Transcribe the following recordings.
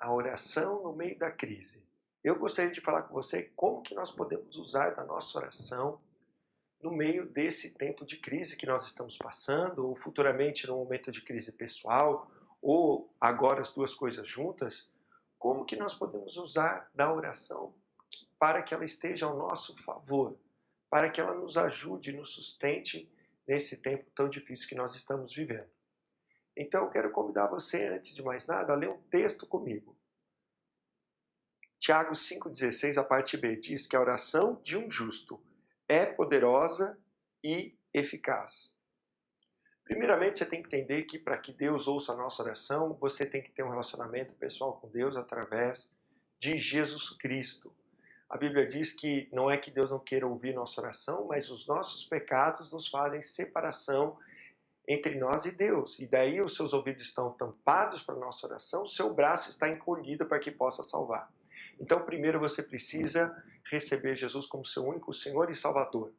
a oração no meio da crise. Eu gostaria de falar com você como que nós podemos usar da nossa oração no meio desse tempo de crise que nós estamos passando, ou futuramente no momento de crise pessoal, ou agora as duas coisas juntas, como que nós podemos usar da oração para que ela esteja ao nosso favor, para que ela nos ajude, nos sustente nesse tempo tão difícil que nós estamos vivendo. Então eu quero convidar você, antes de mais nada, a ler um texto comigo. Tiago 5,16, a parte B, diz que a oração de um justo é poderosa e eficaz. Primeiramente, você tem que entender que para que Deus ouça a nossa oração, você tem que ter um relacionamento pessoal com Deus através de Jesus Cristo. A Bíblia diz que não é que Deus não queira ouvir nossa oração, mas os nossos pecados nos fazem separação entre nós e Deus. E daí os seus ouvidos estão tampados para a nossa oração, o seu braço está encolhido para que possa salvar. Então, primeiro você precisa receber Jesus como seu único Senhor e Salvador.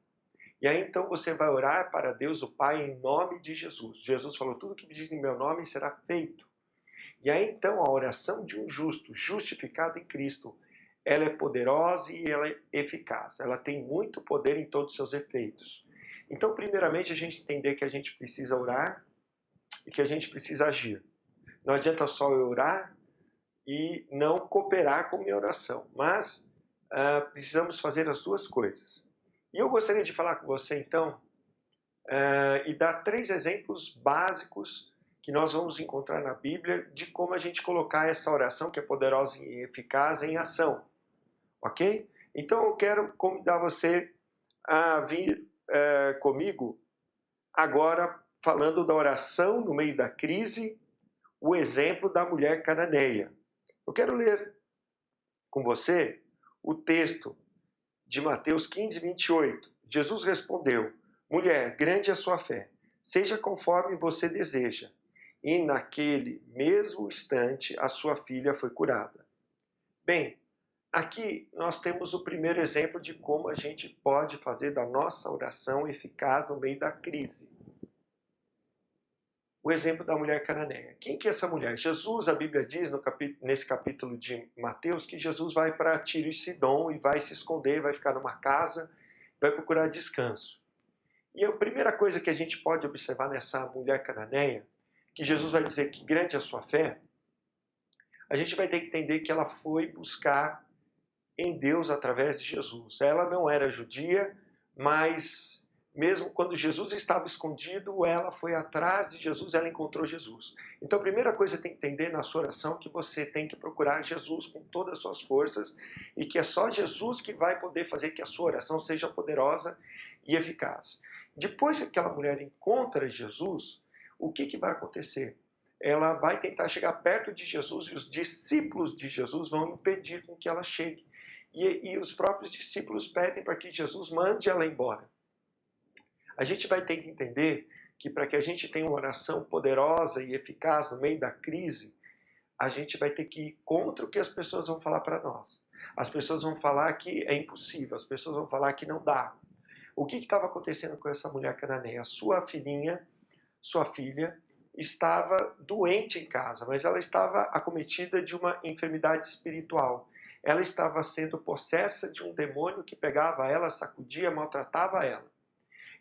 E aí então você vai orar para Deus o Pai em nome de Jesus. Jesus falou, tudo que me diz em meu nome será feito. E aí então a oração de um justo, justificado em Cristo, ela é poderosa e ela é eficaz. Ela tem muito poder em todos os seus efeitos. Então, primeiramente, a gente entender que a gente precisa orar e que a gente precisa agir. Não adianta só eu orar e não cooperar com minha oração, mas precisamos fazer as duas coisas. E eu gostaria de falar com você, então, e dar 3 exemplos básicos que nós vamos encontrar na Bíblia de como a gente colocar essa oração, que é poderosa e eficaz, em ação. Ok? Então eu quero convidar você a vir comigo agora falando da oração no meio da crise, o exemplo da mulher cananeia. Eu quero ler com você o texto de Mateus 15, 28. Jesus respondeu, mulher, grande é a sua fé, seja conforme você deseja. E naquele mesmo instante a sua filha foi curada. Bem, aqui nós temos o primeiro exemplo de como a gente pode fazer da nossa oração eficaz no meio da crise. O exemplo da mulher cananeia. Quem que é essa mulher? Jesus, a Bíblia diz nesse capítulo de Mateus que Jesus vai para Tiro e Sidom e vai se esconder, vai ficar numa casa, vai procurar descanso. E a primeira coisa que a gente pode observar nessa mulher cananeia, que Jesus vai dizer que grande é a sua fé, a gente vai ter que entender que ela foi buscar em Deus através de Jesus. Ela não era judia, mas mesmo quando Jesus estava escondido, ela foi atrás de Jesus, ela encontrou Jesus. Então a primeira coisa que tem que entender na sua oração é que você tem que procurar Jesus com todas as suas forças e que é só Jesus que vai poder fazer que a sua oração seja poderosa e eficaz. Depois que aquela mulher encontra Jesus, o que vai acontecer? Ela vai tentar chegar perto de Jesus e os discípulos de Jesus vão impedir com que ela chegue. E os próprios discípulos pedem para que Jesus mande ela embora. A gente vai ter que entender que para que a gente tenha uma oração poderosa e eficaz no meio da crise, a gente vai ter que ir contra o que as pessoas vão falar para nós. As pessoas vão falar que é impossível, as pessoas vão falar que não dá. O que estava acontecendo com essa mulher cananeia? Sua filha, estava doente em casa, mas ela estava acometida de uma enfermidade espiritual. Ela estava sendo possessa de um demônio que pegava ela, sacudia, maltratava ela.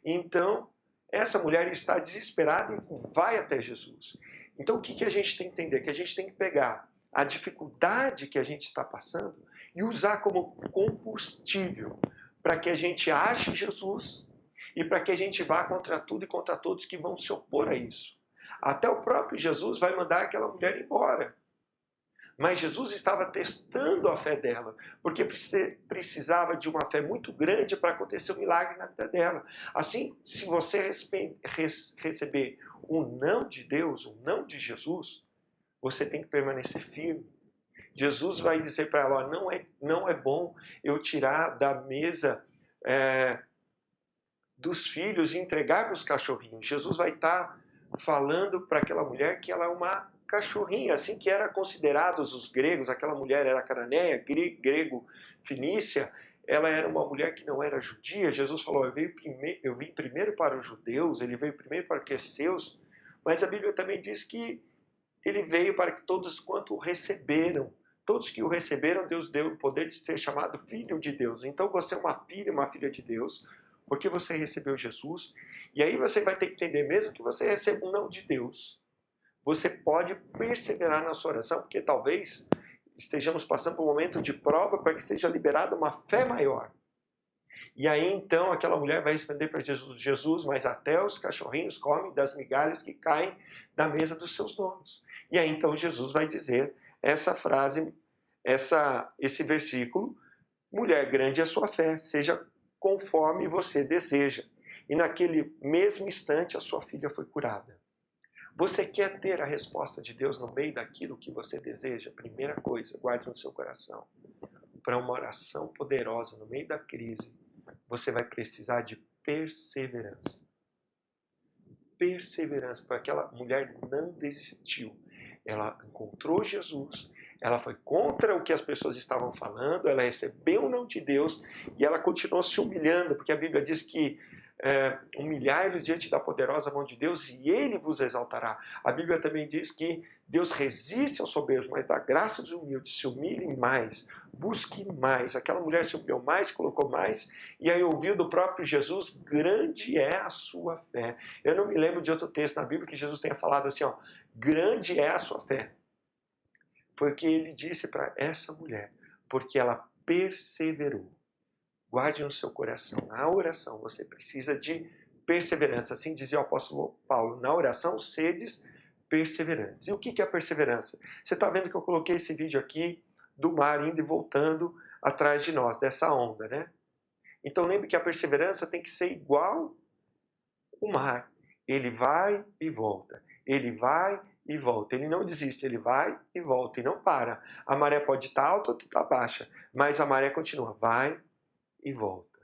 Então, essa mulher está desesperada e vai até Jesus. Então, o que a gente tem que entender? Que a gente tem que pegar a dificuldade que a gente está passando e usar como combustível para que a gente ache Jesus e para que a gente vá contra tudo e contra todos que vão se opor a isso. Até o próprio Jesus vai mandar aquela mulher embora. Mas Jesus estava testando a fé dela, porque precisava de uma fé muito grande para acontecer um milagre na vida dela. Assim, se você receber um não de Deus, um não de Jesus, você tem que permanecer firme. Jesus vai dizer para ela, não é bom eu tirar da mesa dos filhos e entregar para os cachorrinhos. Jesus vai estar falando para aquela mulher que ela é uma cachorrinha, assim que eram considerados os gregos. Aquela mulher era cananeia, grego, fenícia, ela era uma mulher que não era judia. Jesus falou, eu vim primeiro para os judeus, ele veio primeiro para os seus, mas a Bíblia também diz que ele veio para que todos quanto o receberam, todos que o receberam, Deus deu o poder de ser chamado filho de Deus. Então você é uma filha de Deus, porque você recebeu Jesus. E aí você vai ter que entender, mesmo que você receba um não de Deus, você pode perseverar na sua oração, porque talvez estejamos passando por um momento de prova para que seja liberada uma fé maior. E aí então aquela mulher vai responder para Jesus: Jesus, mas até os cachorrinhos comem das migalhas que caem da mesa dos seus donos. E aí então Jesus vai dizer essa frase, esse versículo: mulher, grande é a sua fé, seja conforme você deseja. E naquele mesmo instante a sua filha foi curada. Você quer ter a resposta de Deus no meio daquilo que você deseja? Primeira coisa, guarde no seu coração. Para uma oração poderosa no meio da crise, você vai precisar de perseverança. Perseverança, porque aquela mulher não desistiu. Ela encontrou Jesus, ela foi contra o que as pessoas estavam falando, ela recebeu o não de Deus e ela continuou se humilhando, porque a Bíblia diz que humilhai-vos diante da poderosa mão de Deus e Ele vos exaltará. A Bíblia também diz que Deus resiste aos soberbos, mas dá graça aos humildes. Se humilhem mais, busque mais. Aquela mulher se humilhou mais, colocou mais, e aí ouviu do próprio Jesus: grande é a sua fé. Eu não me lembro de outro texto na Bíblia que Jesus tenha falado assim, ó, grande é a sua fé. Foi o que ele disse para essa mulher, porque ela perseverou. Guarde no seu coração. Na oração você precisa de perseverança. Assim dizia o apóstolo Paulo: na oração sedes perseverantes. E o que é a perseverança? Você está vendo que eu coloquei esse vídeo aqui do mar indo e voltando atrás de nós, dessa onda, né? Então lembre que a perseverança tem que ser igual o mar. Ele vai e volta. Ele vai e volta. Ele não desiste, ele vai e volta e não para. A maré pode estar alta ou estar baixa, mas a maré continua. Vai e volta.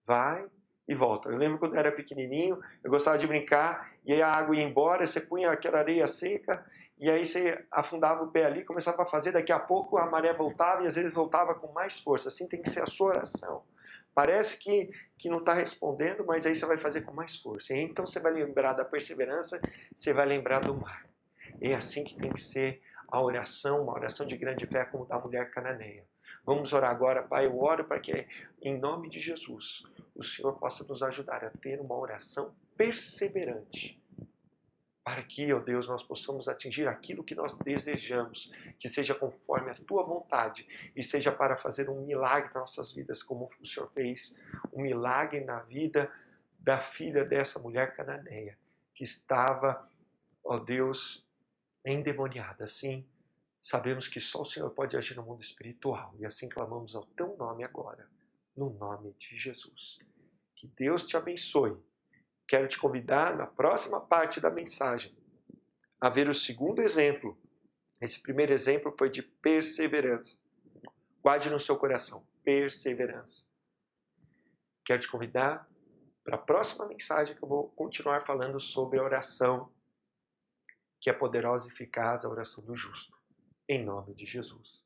Vai e volta. Eu lembro quando eu era pequenininho, eu gostava de brincar, e aí a água ia embora, você punha aquela areia seca, e aí você afundava o pé ali, começava a fazer, daqui a pouco a maré voltava, e às vezes voltava com mais força. Assim tem que ser a sua oração. Parece que não está respondendo, mas aí você vai fazer com mais força. E então você vai lembrar da perseverança, você vai lembrar do mar. É assim que tem que ser a oração, uma oração de grande fé como da mulher cananeia. Vamos orar agora, Pai. Eu oro para que, em nome de Jesus, o Senhor possa nos ajudar a ter uma oração perseverante. Para que, ó Deus, nós possamos atingir aquilo que nós desejamos, que seja conforme a Tua vontade e seja para fazer um milagre nas nossas vidas, como o Senhor fez um milagre na vida da filha dessa mulher cananeia, que estava, ó Deus, endemoniada. Assim, sabemos que só o Senhor pode agir no mundo espiritual. E assim clamamos ao Teu nome agora, no nome de Jesus. Que Deus te abençoe. Quero te convidar, na próxima parte da mensagem, a ver o segundo exemplo. Esse primeiro exemplo foi de perseverança. Guarde no seu coração, perseverança. Quero te convidar para a próxima mensagem, que eu vou continuar falando sobre a oração, que é poderosa e eficaz, a oração do justo. Em nome de Jesus.